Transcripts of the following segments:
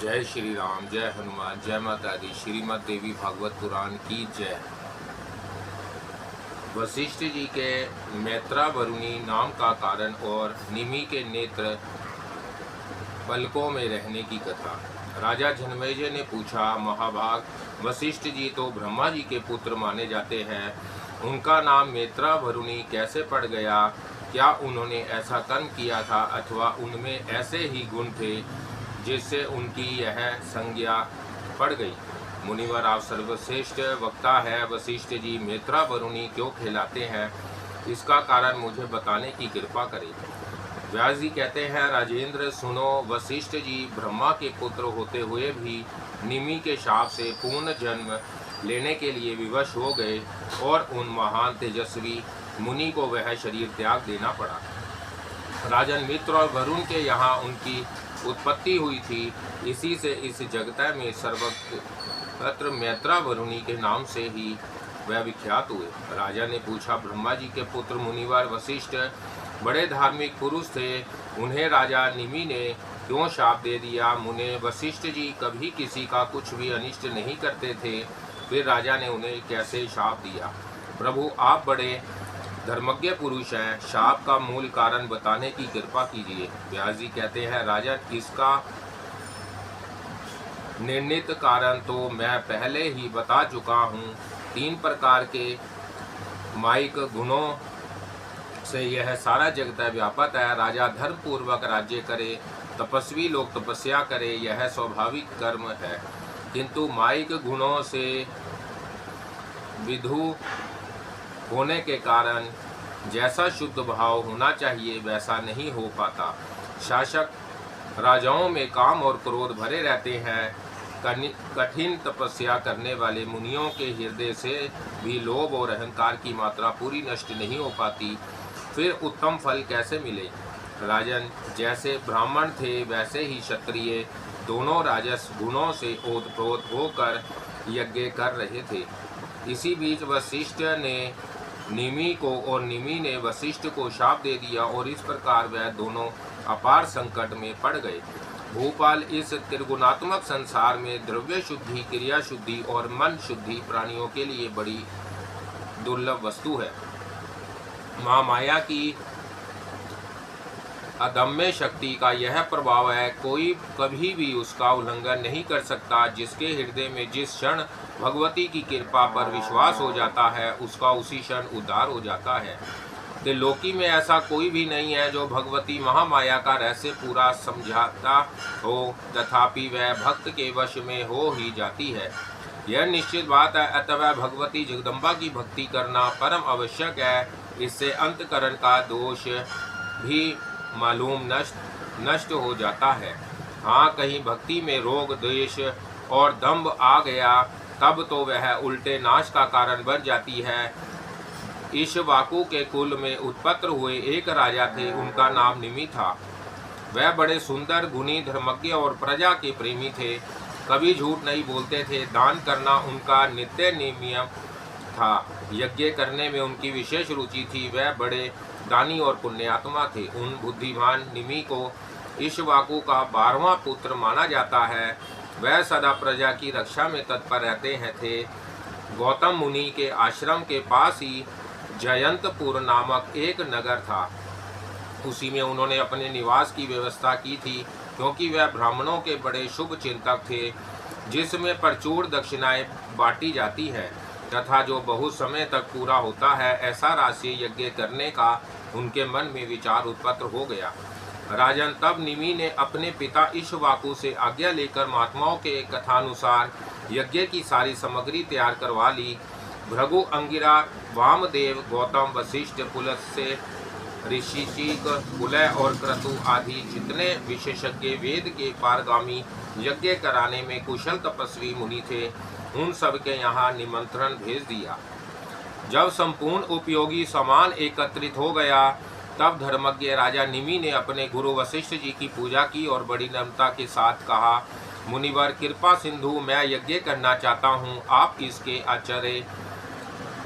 जय श्री राम, जय हनुमान, जय माता दी। श्रीमद् देवी भागवत पुराण की जय। वशिष्ठ जी के मैत्रावरुणी नाम का कारण और निमि के नेत्र पलकों में रहने की कथा। राजा जनमेजय ने पूछा, महाभाग, वशिष्ठ जी तो ब्रह्मा जी के पुत्र माने जाते हैं, उनका नाम मैत्रावरुणी कैसे पड़ गया? क्या उन्होंने ऐसा कर्म किया था अथवा उनमें ऐसे ही गुण थे जिससे उनकी यह संज्ञा पड़ गई? मुनिवर, आप सर्वश्रेष्ठ वक्ता है। वशिष्ठ जी मैत्रावरुणी क्यों कहलाते हैं, इसका कारण मुझे बताने की कृपा करें। व्यास जी कहते हैं, राजेंद्र सुनो, वशिष्ठ जी ब्रह्मा के पुत्र होते हुए भी निमि के शाप से पूर्ण जन्म लेने के लिए विवश हो गए और उन महान तेजस्वी मुनि को वह शरीर त्याग देना पड़ा। राजन मित्र और वरुण के यहाँ उनकी उत्पत्ति हुई थी, इसी से इस जगत में सर्वत्र मैत्रावरुणी के नाम से ही वह विख्यात हुए। राजा ने पूछा, ब्रह्मा जी के पुत्र मुनिवर वशिष्ठ बड़े धार्मिक पुरुष थे, उन्हें राजा निमि ने क्यों शाप दे दिया? मुने, वशिष्ठ जी कभी किसी का कुछ भी अनिष्ट नहीं करते थे, फिर राजा ने उन्हें कैसे शाप दिया? प्रभु, आप बड़े धर्मज्ञ पुरुष हैं, शाप का मूल कारण बताने की कृपा कीजिए। व्यास जी कहते हैं, राजन, इसका निर्णित कारण तो मैं पहले ही बता चुका हूँ। 3 प्रकार के माइक गुणों से यह सारा जगत व्यापक है। राजा धर्म पूर्वक राज्य करे, तपस्वी लोग तपस्या करे, यह स्वाभाविक कर्म है, किंतु माइक गुणों से विधु होने के कारण जैसा शुद्ध भाव होना चाहिए वैसा नहीं हो पाता। शासक राजाओं में काम और क्रोध भरे रहते हैं। कठिन तपस्या करने वाले मुनियों के हृदय से भी लोभ और अहंकार की मात्रा पूरी नष्ट नहीं हो पाती, फिर उत्तम फल कैसे मिले? राजन, जैसे ब्राह्मण थे वैसे ही क्षत्रिय दोनों राजस गुणों से ओतप्रोत होकर यज्ञ कर रहे थे। इसी बीच वशिष्ठ ने निमि को और निमि ने वशिष्ठ को शाप दे दिया और इस प्रकार वह दोनों अपार संकट में पड़ गए। भूपाल, इस त्रिगुणात्मक संसार में द्रव्य शुद्धि, क्रिया शुद्धि और मन शुद्धि प्राणियों के लिए बड़ी दुर्लभ वस्तु है। माँ माया की अदम्य शक्ति का यह प्रभाव है, कोई कभी भी उसका उल्लंघन नहीं कर सकता। जिसके हृदय में जिस क्षण भगवती की कृपा पर विश्वास हो जाता है, उसका उसी क्षण उद्धार हो जाता है। त्रिलोकी में ऐसा कोई भी नहीं है जो भगवती महामाया का रहस्य पूरा समझाता हो, तथापि वह भक्त के वश में हो ही जाती है, यह निश्चित बात है। अतः भगवती जगदम्बा की भक्ति करना परम आवश्यक है। इससे अंतकरण का दोष भी मालूम नष्ट हो जाता है। हाँ, कहीं भक्ति में रोग, द्वेष और दंभ आ गया, तब तो वह उल्टे नाश का कारण बन जाती है। इक्ष्वाकु के कुल में उत्पन्न हुए एक राजा थे, उनका नाम निमि था। वह बड़े सुंदर, गुणी, धर्मज्ञ और प्रजा के प्रेमी थे। कभी झूठ नहीं बोलते थे। दान करना उनका नित्य नियम था। यज्ञ करने में उनकी विशेष रुचि थी। वह बड़े दानी और पुण्यात्मा थे। उन बुद्धिमान निमि को इक्ष्वाकु का 12वां पुत्र माना जाता है। वह सदा प्रजा की रक्षा में तत्पर रहते हैं थे। गौतम मुनि के आश्रम के पास ही जयंतपुर नामक एक नगर था। उसी में उन्होंने अपने निवास की व्यवस्था की थी, क्योंकि वह ब्राह्मणों के बड़े शुभ चिंतक थे, जिसमें प्रचुर दक्षिणाएं बांटी जाती है तथा जो बहुत समय तक पूरा होता है। ऐसा राशि यज्ञ करने का उनके मन में विचार उत्पन्न हो गया। राजन, तब निमि ने अपने पिता इक्ष्वाकु से आज्ञा लेकर महात्माओं के कथानुसार यज्ञ की सारी सामग्री तैयार करवा ली। भृगु, अंगिरा, वामदेव, गौतम, वशिष्ठ, पुलस्त्य, ऋषिशिक, कुलय और क्रतु आदि जितने विशेषज्ञ वेद के पारगामी यज्ञ कराने में कुशल तपस्वी मुनि थे, उन सब के यहाँ निमंत्रण भेज दिया। जब संपूर्ण उपयोगी सामान एकत्रित हो गया, तब धर्मज्ञ राजा निमि ने अपने गुरु वशिष्ठ जी की पूजा की और बड़ी नम्रता के साथ कहा, मुनिवर, कृपा सिंधु, मैं यज्ञ करना चाहता हूँ, आप इसके आचार्य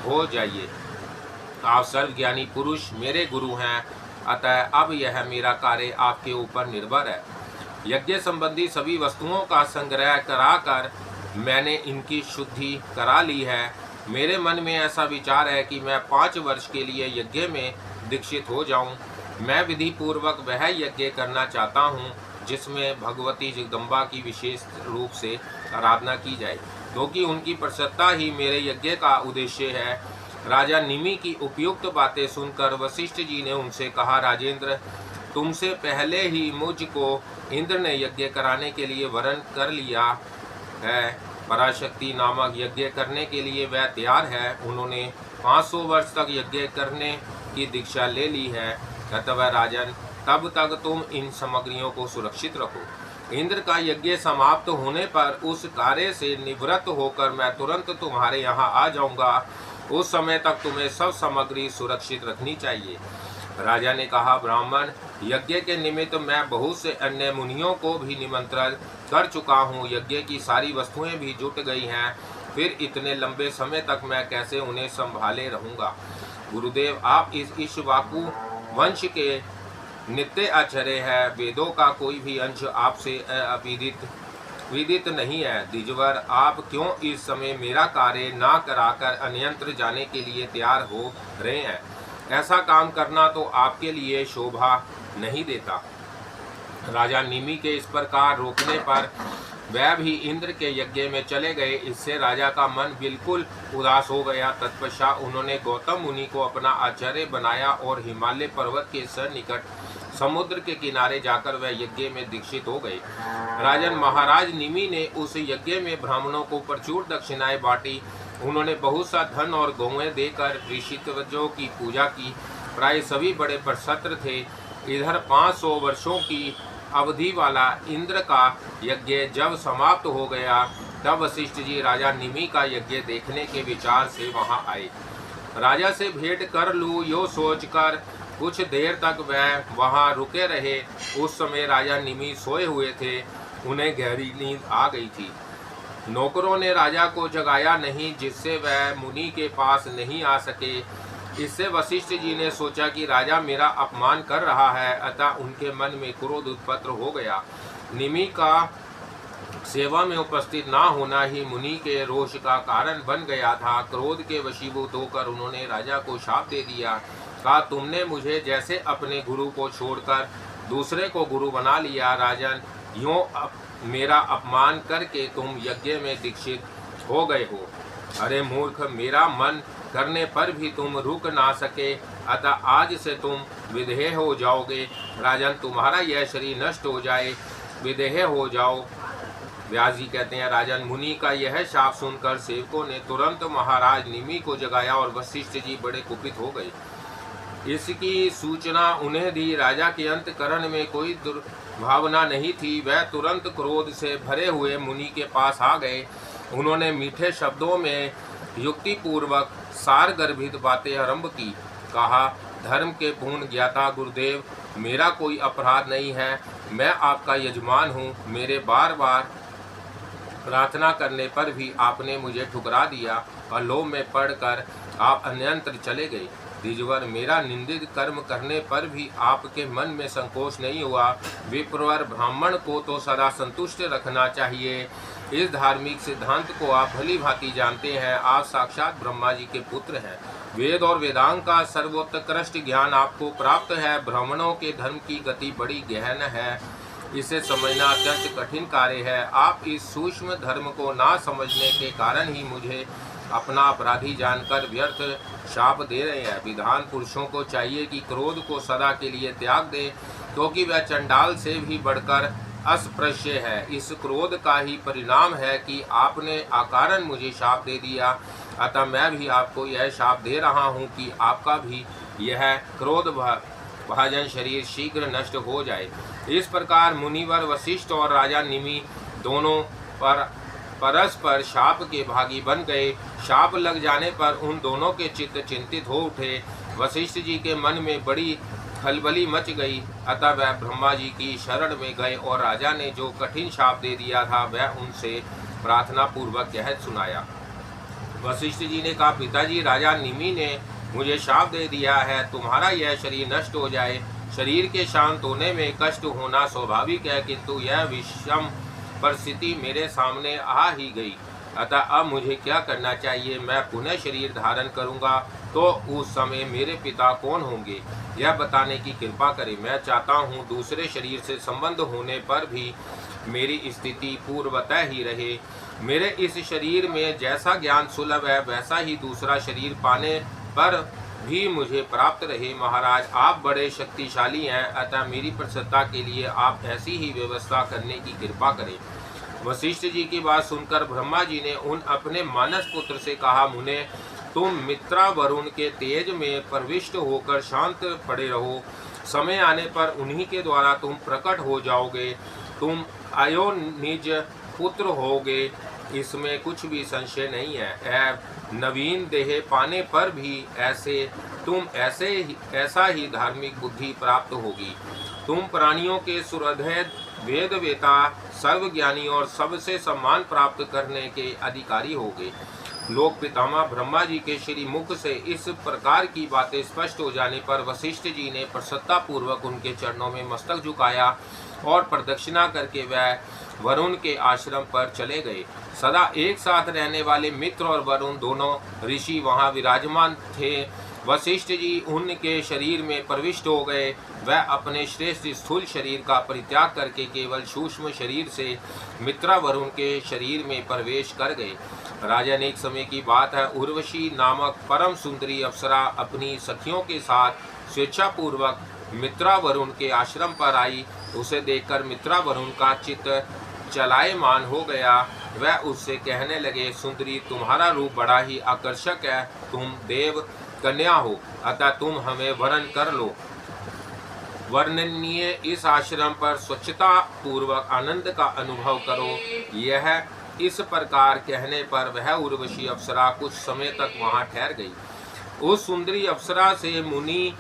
हो जाइए। आप सर्वज्ञानी पुरुष मेरे गुरु हैं, अतः अब यह मेरा कार्य आपके ऊपर निर्भर है। यज्ञ संबंधी सभी वस्तुओं का संग्रह कराकर मैंने इनकी शुद्धि करा ली है। मेरे मन में ऐसा विचार है कि मैं 5 वर्ष के लिए यज्ञ में दीक्षित हो जाऊं। मैं विधि पूर्वक वह यज्ञ करना चाहता हूं जिसमें भगवती जगदम्बा की विशेष रूप से आराधना की जाए, क्योंकि उनकी प्रसन्नता ही मेरे यज्ञ का उद्देश्य है। राजा निमि की उपयुक्त बातें सुनकर वशिष्ठ जी ने उनसे कहा, राजेंद्र, तुमसे पहले ही मुझको इंद्र ने यज्ञ कराने के लिए वरण कर लिया है। पराशक्ति नामक यज्ञ करने के लिए वह तैयार है। उन्होंने 500 वर्ष तक यज्ञ करने की दीक्षा ले ली है। अतः राजन, तब तक तुम इन सामग्रियों को सुरक्षित रखो। इंद्र का यज्ञ समाप्त होने पर उस कार्य से निवृत्त होकर मैं तुरंत तुम्हारे यहाँ आ जाऊंगा। उस समय तक तुम्हें सब सामग्री सुरक्षित रखनी चाहिए। राजा ने कहा, ब्राह्मण, यज्ञ के निमित्त मैं बहुत से अन्य मुनियों को भी निमंत्रण कर चुका हूँ। यज्ञ की सारी वस्तुएं भी जुट गई हैं, फिर इतने लंबे समय तक मैं कैसे उन्हें संभाले रहूँगा। गुरुदेव, आप इस इक्ष्वाकु वंश के नित्य आचार्य है। वेदों का कोई भी अंश आपसे विदित नहीं है। द्विजवर, आप क्यों इस समय मेरा कार्य ना कराकर अन्यंत्र जाने के लिए तैयार हो रहे हैं? ऐसा काम करना तो आपके लिए शोभा नहीं देता। राजा निमि के इस प्रकार रोकने पर वह भी इंद्र के यज्ञ में चले गए। इससे राजा का मन बिल्कुल उदास हो गया। तत्पश्चात उन्होंने गौतम मुनि को अपना आचार्य बनाया और हिमालय पर्वत के सन्निकट समुद्र के किनारे जाकर वह यज्ञ में दीक्षित हो गए। राजन, महाराज निमि ने उस यज्ञ में ब्राह्मणों को प्रचुर दक्षिणाएं बांटी। उन्होंने बहुत सा धन और गौएं देकर ऋषित्वजों की पूजा की। प्राय सभी बड़े प्रसन्न थे। इधर 500 वर्षों की अवधि वाला इंद्र का यज्ञ जब समाप्त हो गया, तब वशिष्ठ जी राजा निमि का यज्ञ देखने के विचार से वहां आए। राजा से भेंट कर लूं, यो सोचकर कुछ देर तक वह वहां रुके रहे। उस समय राजा निमि सोए हुए थे। उन्हें गहरी नींद आ गई थी। नौकरों ने राजा को जगाया नहीं, जिससे वह मुनि के पास नहीं आ सके। इससे वशिष्ठ जी ने सोचा कि राजा मेरा अपमान कर रहा है, अतः उनके मन में क्रोध उत्पन्न हो गया। निमि का सेवा में उपस्थित ना होना ही मुनि के रोष का कारण बन गया था। क्रोध के वशीभूत होकर उन्होंने राजा को शाप दे दिया। कहा, तुमने मुझे जैसे अपने गुरु को छोड़कर दूसरे को गुरु बना लिया। राजन, यूँ मेरा अपमान करके तुम यज्ञ में दीक्षित हो गए हो। अरे मूर्ख, मेरा मन करने पर भी तुम रुक ना सके, अतः आज से तुम विदेह हो जाओगे। राजन, तुम्हारा यह शरीर नष्ट हो जाए, विदेह हो जाओ। व्यास जी कहते हैं, राजन, मुनि का यह शाप सुनकर सेवकों ने तुरंत महाराज निमि को जगाया और वशिष्ठ जी बड़े कुपित हो गए। इसकी सूचना उन्हें दी। राजा के अंतकरण में कोई दुर्भावना नहीं थी। वह तुरंत क्रोध से भरे हुए मुनि के पास आ गए। उन्होंने मीठे शब्दों में युक्ति पूर्वक सार गर्भित बातें आरंभ की। कहा, धर्म के पूर्ण ज्ञाता गुरुदेव, मेरा कोई अपराध नहीं है। मैं आपका यजमान हूँ। मेरे बार बार प्रार्थना करने पर भी आपने मुझे ठुकरा दिया और लोभ में पड़कर आप अन्यंत्र चले गए। द्विजवर, मेरा निंदित कर्म करने पर भी आपके मन में संकोच नहीं हुआ। विप्रवर, ब्राह्मण को तो सदा संतुष्ट रखना चाहिए। इस धार्मिक सिद्धांत को आप भली भांति जानते हैं। आप साक्षात ब्रह्मा जी के पुत्र हैं। वेद और वेदांग का सर्वोत्कृष्ट ज्ञान आपको प्राप्त है। ब्राह्मणों के धर्म की गति बड़ी गहन है। इसे समझना अत्यंत कठिन कार्य है। आप इस सूक्ष्म धर्म को ना समझने के कारण ही मुझे अपना अपराधी जानकर व्यर्थ शाप दे रहे हैं। विद्वान पुरुषों को चाहिए कि क्रोध को सदा के लिए त्याग दे, क्योंकि वह चंडाल से भी बढ़कर अस्पृश्य है। इस क्रोध का ही परिणाम है कि आपने अकारण मुझे शाप दे दिया। अतः मैं भी आपको यह शाप दे रहा हूँ कि आपका भी यह क्रोध भाजन शरीर शीघ्र नष्ट हो जाए। इस प्रकार मुनिवर वशिष्ठ और राजा निमि दोनों परस्पर शाप के भागी बन गए। शाप लग जाने पर उन दोनों के चित्त चिंतित हो उठे। वशिष्ठ जी के मन में बड़ी खलबली मच गई। अतः वह ब्रह्मा जी की शरण में गए और राजा ने जो कठिन शाप दे दिया था वह उनसे प्रार्थना पूर्वक कह सुनाया। वशिष्ठ जी ने कहा, पिताजी, राजा निमि ने मुझे शाप दे दिया है। तुम्हारा यह शरीर नष्ट हो जाए। शरीर के शांत होने में कष्ट होना स्वाभाविक है, किंतु यह विषम परिस्थिति मेरे सामने आ ही गई। अतः अब मुझे क्या करना चाहिए? मैं पुनः शरीर धारण करूंगा तो उस समय मेरे पिता कौन होंगे, यह बताने की कृपा करें। मैं चाहता हूँ दूसरे शरीर से संबंध होने पर भी मेरी स्थिति पूर्वतः ही रहे। मेरे इस शरीर में जैसा ज्ञान सुलभ है वैसा ही दूसरा शरीर पाने पर भी मुझे प्राप्त रहे। महाराज, आप बड़े शक्तिशाली हैं, अतः मेरी प्रसन्नता के लिए आप ऐसी ही व्यवस्था करने की कृपा करें। वशिष्ठ जी की बात सुनकर ब्रह्मा जी ने उन अपने मानस पुत्र से कहा, मुने, तुम मित्रा वरुण के तेज में प्रविष्ट होकर शांत पड़े रहो। समय आने पर उन्हीं के द्वारा तुम प्रकट हो जाओगे। तुम आयो निज पुत्र होगे, इसमें कुछ भी संशय नहीं है। नवीन देह पाने पर भी ऐसा ही धार्मिक बुद्धि प्राप्त होगी। तुम प्राणियों के सुहृदय, वेद वेता, सर्वज्ञानी और सबसे सम्मान प्राप्त करने के अधिकारी होगे। लोक पितामह ब्रह्मा जी के श्री मुख से इस प्रकार की बातें स्पष्ट हो जाने पर वशिष्ठ जी ने प्रसन्नता पूर्वक उनके चरणों में मस्तक झुकाया और प्रदक्षिणा करके वह वरुण के आश्रम पर चले गए। सदा एक साथ रहने वाले मित्र और वरुण दोनों ऋषि वहां विराजमान थे। वशिष्ठ जी उनके शरीर में प्रविष्ट हो गए। वह अपने श्रेष्ठ स्थूल शरीर का परित्याग करके केवल सूक्ष्म शरीर से मित्रा वरुण के शरीर में प्रवेश कर गए। राजन, एक समय की बात है, उर्वशी नामक परम सुंदरी अप्सरा अपनी सखियों के साथ स्वेच्छापूर्वक मित्रा वरुण के आश्रम पर आई। उसे देखकर मित्रा वरुण का चित्त चलायमान हो गया। वह उससे कहने लगे, सुंदरी, तुम्हारा रूप बड़ा ही आकर्षक है। तुम देव कन्या हो, अतः तुम हमें वरण कर लो। वर्णनीय इस आश्रम पर स्वच्छता पूर्वक आनंद का अनुभव करो। यह इस प्रकार कहने पर वह उर्वशी अप्सरा कुछ समय तक वहां ठहर गई। उस सुंदरी अप्सरा से मुनि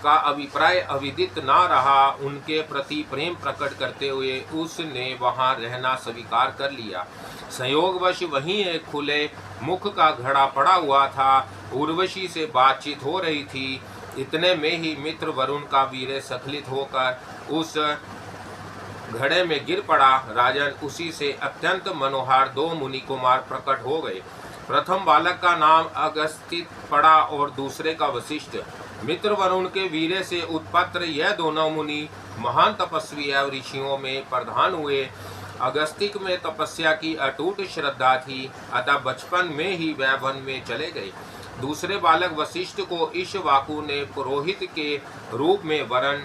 का अभिप्राय अविदित न रहा। उनके प्रति प्रेम प्रकट करते हुए उसने वहां रहना स्वीकार कर लिया। संयोगवश वहीं एक खुले मुख का घड़ा पड़ा हुआ था। उर्वशी से बातचीत हो रही थी। इतने में ही मित्र वरुण का वीर्य स्खलित होकर उस घड़े में गिर पड़ा। राजन, उसी से अत्यंत मनोहर दो मुनि कुमार प्रकट हो गए। प्रथम बालक का नाम अगस्त्य पड़ा और दूसरे का वशिष्ठ। मित्र वरुण के वीर्य से उत्पन्न यह दोनों मुनि महान तपस्वी एवं ऋषियों में प्रधान हुए। अगस्तिक में तपस्या की अटूट श्रद्धा थी, अतः बचपन में ही वह वन में चले गए। दूसरे बालक वशिष्ठ को इक्ष्वाकु ने पुरोहित के रूप में वरण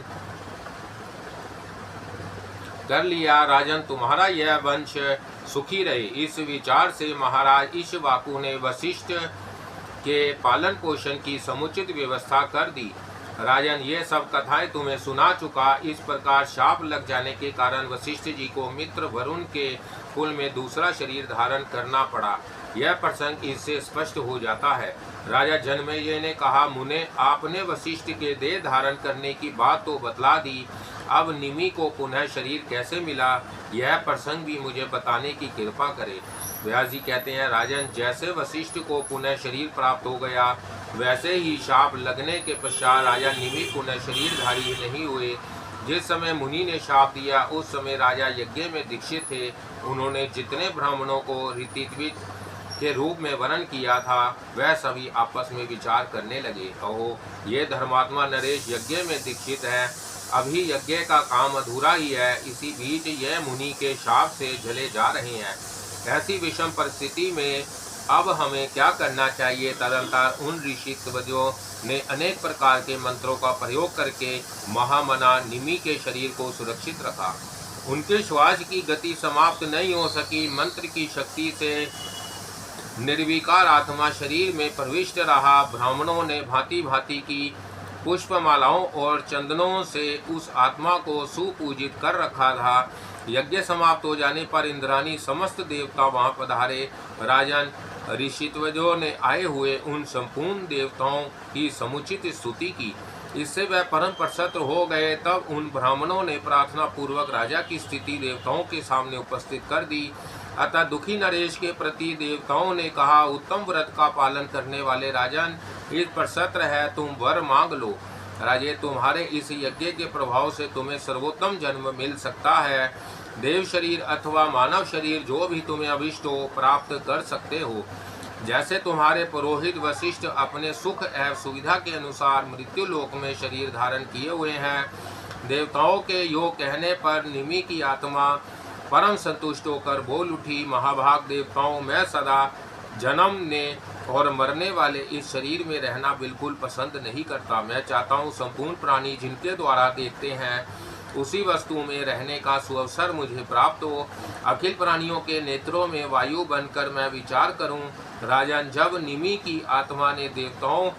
कर लिया। राजन, तुम्हारा यह वंश सुखी रहे, इस विचार से महाराज इक्ष्वाकु ने वशिष्ठ के पालन पोषण की समुचित व्यवस्था कर दी। राजन, ये सब कथाएं तुम्हें सुना चुका। इस प्रकार शाप लग जाने के कारण वशिष्ठ जी को मित्र वरुण के कुल में दूसरा शरीर धारण करना पड़ा। यह प्रसंग इससे स्पष्ट हो जाता है। राजा जनमेजय ने कहा, मुने, आपने वशिष्ठ के देह धारण करने की बात तो बतला दी, अब निमि को पुनः शरीर कैसे मिला, यह प्रसंग भी मुझे बताने की कृपा करे। व्यास जी कहते हैं, राजन, जैसे वशिष्ठ को पुनः शरीर प्राप्त हो गया, वैसे ही शाप लगने के पश्चात राजा निमि पुनः शरीरधारी नहीं हुए। जिस समय मुनि ने शाप दिया उस समय राजा यज्ञ में दीक्षित थे। उन्होंने जितने ब्राह्मणों को ऋत्विज के रूप में वर्ण किया था वह सभी आपस में विचार करने लगे। ओहो, ये धर्मात्मा नरेश यज्ञ में दीक्षित है, अभी यज्ञ का काम अधूरा ही है, इसी बीच यह मुनि के शाप से जले जा रहे हैं। ऐसी विषम परिस्थिति में अब हमें क्या करना चाहिए? तदंतर उन ऋषित्वजों ने अनेक प्रकार के मंत्रों का प्रयोग करके महामना निमि के शरीर को सुरक्षित रखा। उनके श्वास की गति समाप्त नहीं हो सकी। मंत्र की शक्ति से निर्विकार आत्मा शरीर में प्रविष्ट रहा। ब्राह्मणों ने भांति भांति की पुष्पमालाओं और चंदनों से उस आत्मा को सुपूजित कर रखा था। यज्ञ समाप्त हो जाने पर इंद्राणी समस्त देवता वहां पधारे। राजन, ऋषित्वजों ने आए हुए उन संपूर्ण देवताओं की समुचित स्तुति की। इससे वह परम प्रसन्न हो गए। तब उन ब्राह्मणों ने प्रार्थना पूर्वक राजा की स्थिति देवताओं के सामने उपस्थित कर दी। अतः दुखी नरेश के प्रति देवताओं ने कहा, उत्तम व्रत का पालन करने वाले राजन, इस पर सत्र है, तुम वर मांग लो। राजे, तुम्हारे इस यज्ञ के प्रभाव से तुम्हें सर्वोत्तम जन्म मिल सकता है। देव शरीर अथवा मानव शरीर जो भी तुम्हें अभिष्ट हो प्राप्त कर सकते हो। जैसे तुम्हारे पुरोहित वशिष्ठ अपने सुख एवं सुविधा के अनुसार मृत्यु लोक में शरीर धारण किए हुए हैं। देवताओं के यो कहने पर निमि की आत्मा परम संतुष्ट होकर बोल उठी, महाभाग देवताओं, मैं सदा जन्मने और मरने वाले इस शरीर में रहना बिल्कुल पसंद नहीं करता। मैं चाहता हूँ संपूर्ण प्राणी जिनके द्वारा देखते हैं उसी वस्तु में रहने का सुअवसर मुझे प्राप्त हो। अखिल प्राणियों के नेत्रों में वायु बनकर मैं विचार करूं। राजन, जब निमि की आत्मा ने देवताओं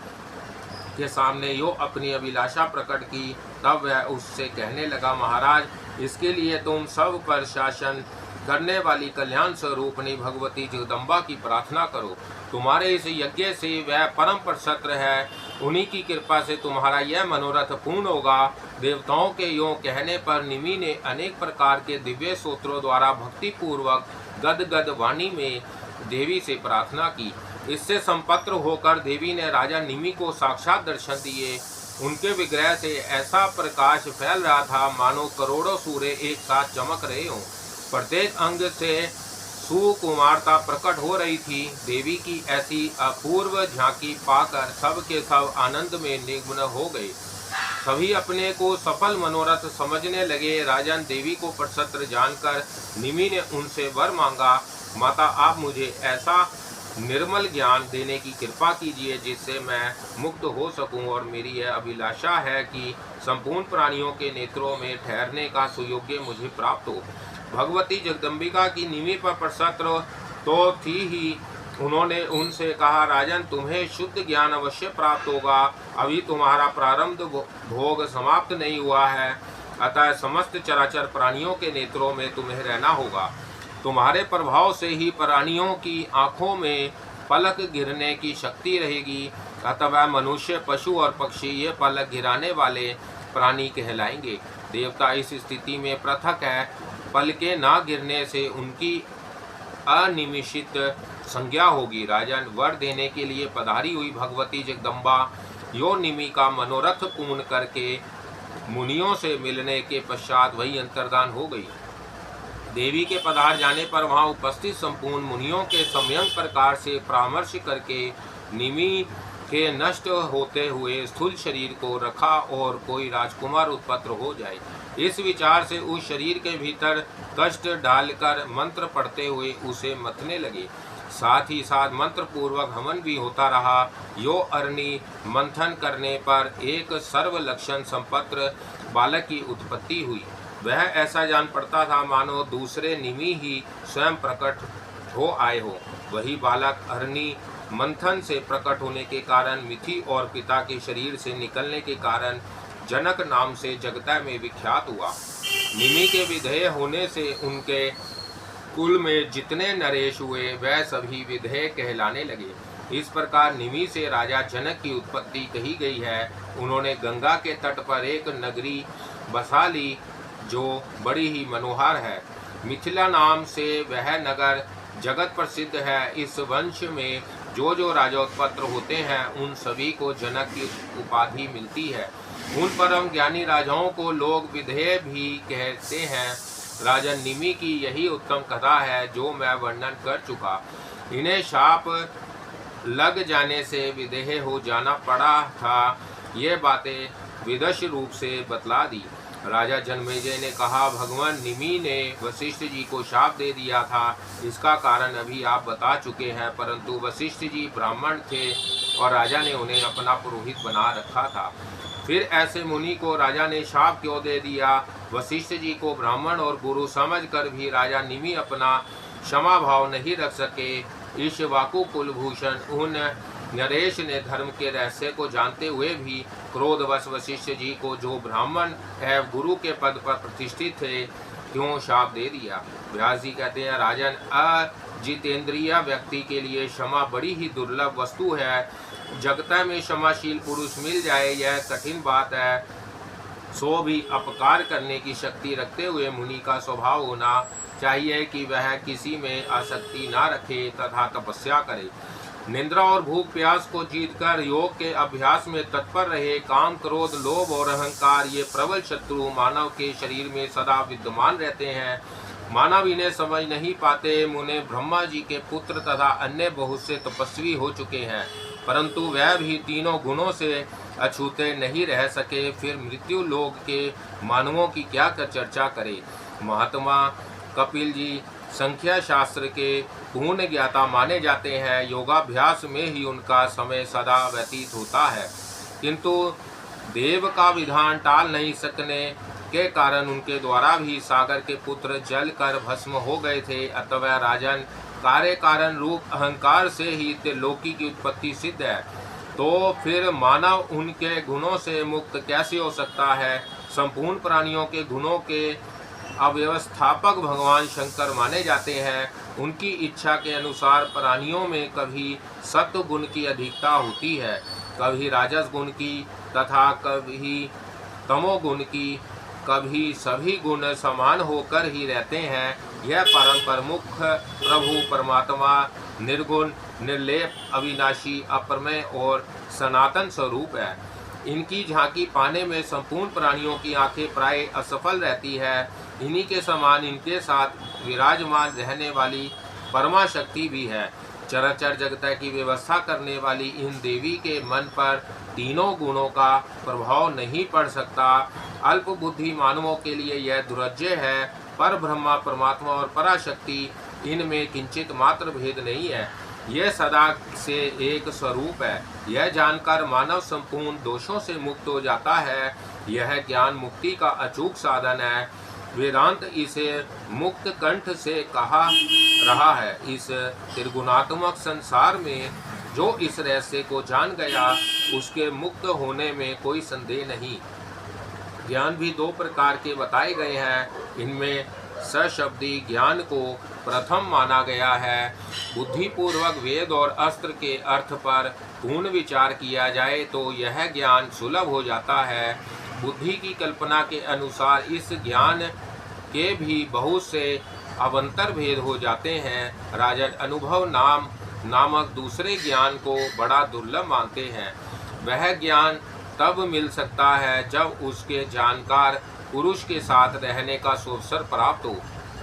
के सामने यो अपनी अभिलाषा प्रकट की तब वह उससे कहने लगा, महाराज, इसके लिए तुम सब पर शासन करने वाली कल्याण स्वरूपणी भगवती जगदम्बा की प्रार्थना करो। तुम्हारे इस यज्ञ से वह परम प्रसन्न है, उन्हीं की कृपा से तुम्हारा यह मनोरथ पूर्ण होगा। देवताओं के यों कहने पर निमि ने अनेक प्रकार के दिव्य सूत्रों द्वारा भक्ति पूर्वक गदगद वाणी में देवी से प्रार्थना की। इससे संपत्र होकर देवी ने राजा निमि को साक्षात दर्शन दिए। उनके विग्रह से ऐसा प्रकाश फैल रहा था मानो करोड़ों सूर्य एक साथ चमक रहे हों। प्रत्येक अंग से सुकुमारता प्रकट हो रही थी। देवी की ऐसी अपूर्व झांकी पाकर सब के सब आनंद में निमग्न हो गए। सभी अपने को सफल मनोरथ समझने लगे। राजन, देवी को प्रसन्न जानकर निमि ने उनसे वर मांगा, माता, आप मुझे ऐसा निर्मल ज्ञान देने की कृपा कीजिए जिससे मैं मुक्त हो सकूं, और मेरी यह अभिलाषा है कि संपूर्ण प्राणियों के नेत्रों में ठहरने का सुयोग्य मुझे प्राप्त हो। भगवती जगदम्बिका की निमि पर प्रसन्न तो थी ही। उन्होंने उनसे कहा, राजन, तुम्हें शुद्ध ज्ञान अवश्य प्राप्त होगा। अभी तुम्हारा प्रारब्ध भोग समाप्त नहीं हुआ है, अतः समस्त चराचर प्राणियों के नेत्रों में तुम्हें रहना होगा। तुम्हारे प्रभाव से ही प्राणियों की आँखों में पलक गिरने की शक्ति रहेगी, अथवा मनुष्य, पशु और पक्षी ये पलक गिराने वाले प्राणी कहलाएंगे। देवता इस स्थिति में पृथक है। पलकें ना गिरने से उनकी अनिमिषित संज्ञा होगी। राजन, वर देने के लिए पधारी हुई भगवती जगदम्बा यो निमि का मनोरथ पूर्ण करके मुनियों से मिलने के पश्चात वही अंतर्धान हो गई। देवी के पधार जाने पर वहां उपस्थित संपूर्ण मुनियों के सम्यक प्रकार से परामर्श करके निमि के नष्ट होते हुए स्थूल शरीर को रखा और कोई राजकुमार उत्पन्न हो जाए। इस विचार से उस शरीर के भीतर कष्ट डालकर मंत्र पढ़ते हुए उसे मथने लगे। साथ ही साथ मंत्र पूर्वक हवन भी होता रहा। यो अरणि मंथन करने पर एक सर्व लक्षण संपन्न बालक की उत्पत्ति हुई। वह ऐसा जान पड़ता था मानो दूसरे निमि ही स्वयं प्रकट हो आए हो। वही बालक अरणि मंथन से प्रकट होने के कारण मिथि और पिता के शरीर से निकलने के कारण जनक नाम से जगत में विख्यात हुआ। निमि के विधेय होने से उनके कुल में जितने नरेश हुए वह सभी विधेय कहलाने लगे। इस प्रकार निमि से राजा जनक की उत्पत्ति कही गई है। उन्होंने गंगा के तट पर एक नगरी बसा ली जो बड़ी ही मनोहर है। मिथिला नाम से वह नगर जगत प्रसिद्ध है। इस वंश में जो राजोत्पन्न होते हैं उन सभी को जनक की उपाधि मिलती है। उन परम ज्ञानी राजाओं को लोग विधेय भी कहते हैं। राजन, निमि की यही उत्तम कथा है जो मैं वर्णन कर चुका। इन्हें शाप लग जाने से विदेह हो जाना पड़ा था। ये बातें विदश रूप से बतला दी। राजा जनमेजय ने कहा, भगवान निमि ने वशिष्ठ जी को शाप दे दिया था। इसका कारण अभी आप बता चुके हैं, परंतु वशिष्ठ जी ब्राह्मण थे और राजा ने उन्हें अपना पुरोहित बना रखा था। फिर ऐसे मुनि को राजा ने शाप क्यों दे दिया? वशिष्ठ जी को ब्राह्मण और गुरु समझकर भी राजा निमि अपना क्षमा भाव नहीं रख सके। ईश्वाकु कुलभूषण उन नरेश ने धर्म के रहस्य को जानते हुए भी क्रोधवश वशिष्ठ जी को, जो ब्राह्मण एवं गुरु के पद पर प्रतिष्ठित थे, क्यों शाप दे दिया? व्यास जी कहते हैं, राजन, अजितेंद्रिय व्यक्ति के लिए क्षमा बड़ी ही दुर्लभ वस्तु है। जगत में क्षमाशील पुरुष मिल जाए यह कठिन बात है। सो भी अपकार करने की शक्ति रखते हुए मुनि का स्वभाव होना चाहिए कि वह किसी में आसक्ति ना रखे तथा तपस्या करे। निद्रा और भूख प्यास को जीतकर योग के अभ्यास में तत्पर रहे। काम, क्रोध, लोभ और अहंकार ये प्रबल शत्रु मानव के शरीर में सदा विद्यमान रहते हैं। मानव इन्हें समझ नहीं पाते। मुने ब्रह्मा जी के पुत्र तथा अन्य बहुत से तपस्वी हो चुके हैं, परंतु वह भी तीनों गुणों से अछूते नहीं रह सके। फिर मृत्यु लोक के मानवों की क्या कर चर्चा करे। महात्मा कपिल जी संख्या शास्त्र के पूर्ण ज्ञाता माने जाते हैं। योगाभ्यास में ही उनका समय सदा व्यतीत होता है, किंतु देव का विधान टाल नहीं सकने के कारण उनके द्वारा भी सागर के पुत्र जल कर भस्म हो गए थे। अतः राजन, कार्य कारण रूप अहंकार से ही त्रिलोकी की उत्पत्ति सिद्ध है, तो फिर मानव उनके गुणों से मुक्त कैसे हो सकता है। संपूर्ण प्राणियों के गुणों के अव्यवस्थापक भगवान शंकर माने जाते हैं। उनकी इच्छा के अनुसार प्राणियों में कभी सत्व गुण की अधिकता होती है, कभी राजस गुण की तथा कभी तमोगुण की, कभी सभी गुण समान होकर ही रहते हैं। यह परम प्रमुख प्रभु परमात्मा निर्गुण, निर्लेप, अविनाशी, अप्रमेय और सनातन स्वरूप है। इनकी झांकी पाने में संपूर्ण प्राणियों की आंखें प्राय असफल रहती है। इन्हीं के समान इनके साथ विराजमान रहने वाली परमा शक्ति भी है। चराचर जगत की व्यवस्था करने वाली इन देवी के मन पर तीनों गुणों का प्रभाव नहीं पड़ सकता। अल्प बुद्धि मानवों के लिए यह दुर्जय है। पर ब्रह्मा, परमात्मा और पराशक्ति, इनमें किंचित मात्र भेद नहीं है। यह सदा से एक स्वरूप है। यह जानकर मानव संपूर्ण दोषों से मुक्त हो जाता है। यह ज्ञान मुक्ति का अचूक साधन है। वेदांत इसे मुक्त कंठ से कहा रहा है। इस त्रिगुणात्मक संसार में जो इस रहस्य को जान गया, उसके मुक्त होने में कोई संदेह नहीं। ज्ञान भी दो प्रकार के बताए गए हैं। इनमें सशब्दी ज्ञान को प्रथम माना गया है। बुद्धिपूर्वक वेद और अस्त्र के अर्थ पर पूर्ण विचार किया जाए तो यह ज्ञान सुलभ हो जाता है। बुद्धि की कल्पना के अनुसार इस ज्ञान के भी बहुत से अवंतर भेद हो जाते हैं। राजन, अनुभव नामक दूसरे ज्ञान को बड़ा दुर्लभ मानते हैं। वह ज्ञान तब मिल सकता है जब उसके जानकार पुरुष के साथ रहने का अवसर प्राप्त हो।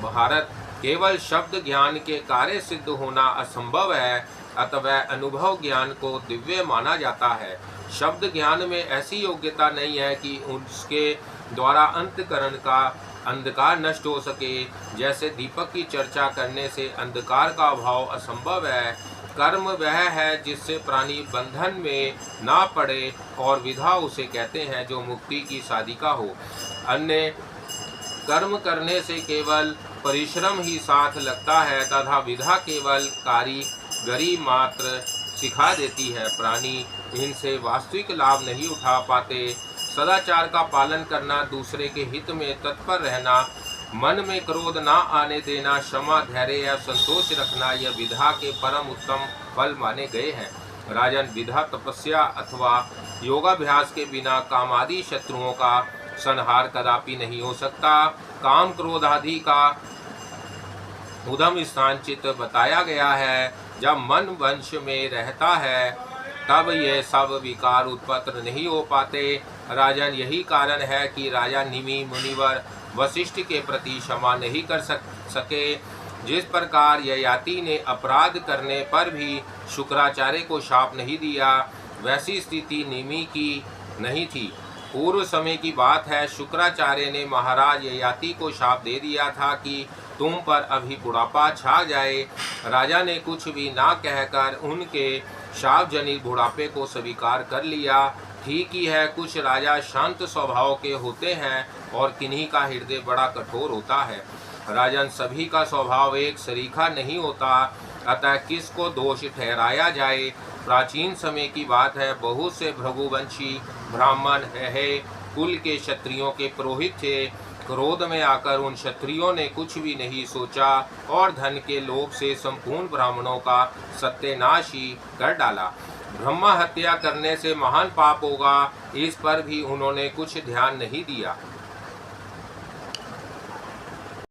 भारत, केवल शब्द ज्ञान के कार्य सिद्ध होना असंभव है, अतः अनुभव ज्ञान को दिव्य माना जाता है। शब्द ज्ञान में ऐसी योग्यता नहीं है कि उसके द्वारा अंतकरण का अंधकार नष्ट हो सके। जैसे दीपक की चर्चा करने से अंधकार का अभाव असंभव है। कर्म वह है जिससे प्राणी बंधन में ना पड़े, और विधा उसे कहते हैं जो मुक्ति की साधिका हो। अन्य कर्म करने से केवल परिश्रम ही साथ लगता है तथा विधा केवल कारीगरी मात्र सिखा देती है। प्राणी इनसे वास्तविक लाभ नहीं उठा पाते। सदाचार का पालन करना, दूसरे के हित में तत्पर रहना, मन में क्रोध ना आने देना, क्षमा, धैर्य या संतोष रखना, यह विधा के परम उत्तम फल माने गए हैं। राजन, विधा तपस्या अथवा योगाभ्यास के बिना कामादि शत्रुओं का संहार कदापि नहीं हो सकता। काम, क्रोध आदि का उदम स्थान चित्त बताया गया है। जब मन वंश में रहता है तब ये सब विकार उत्पन्न नहीं हो पाते। राजन, यही कारण है कि राजा निमि मुनिवर वशिष्ठ के प्रति क्षमा नहीं कर सके। जिस प्रकार ययाति ने अपराध करने पर भी शुक्राचार्य को शाप नहीं दिया, वैसी स्थिति निमि की नहीं थी। पूर्व समय की बात है, शुक्राचार्य ने महाराज ययाति को शाप दे दिया था कि तुम पर अभी बुढ़ापा छा जाए। राजा ने कुछ भी ना कहकर उनके शाप जनित बुढ़ापे को स्वीकार कर लिया। ठीक ही है, कुछ राजा शांत स्वभाव के होते हैं और किन्हीं का हृदय बड़ा कठोर होता है। राजन, सभी का स्वभाव एक सरीखा नहीं होता, अतः किसको दोष ठहराया जाए। प्राचीन समय की बात है, बहुत से भृगुवंशी ब्राह्मण है कुल के क्षत्रियों के पुरोहित थे। क्रोध में आकर उन क्षत्रियों ने कुछ भी नहीं सोचा और धन के लोभ से संपूर्ण ब्राह्मणों का सत्यानाश ही कर डाला। ब्रह्मा हत्या करने से महान पाप होगा, इस पर भी उन्होंने कुछ ध्यान नहीं दिया।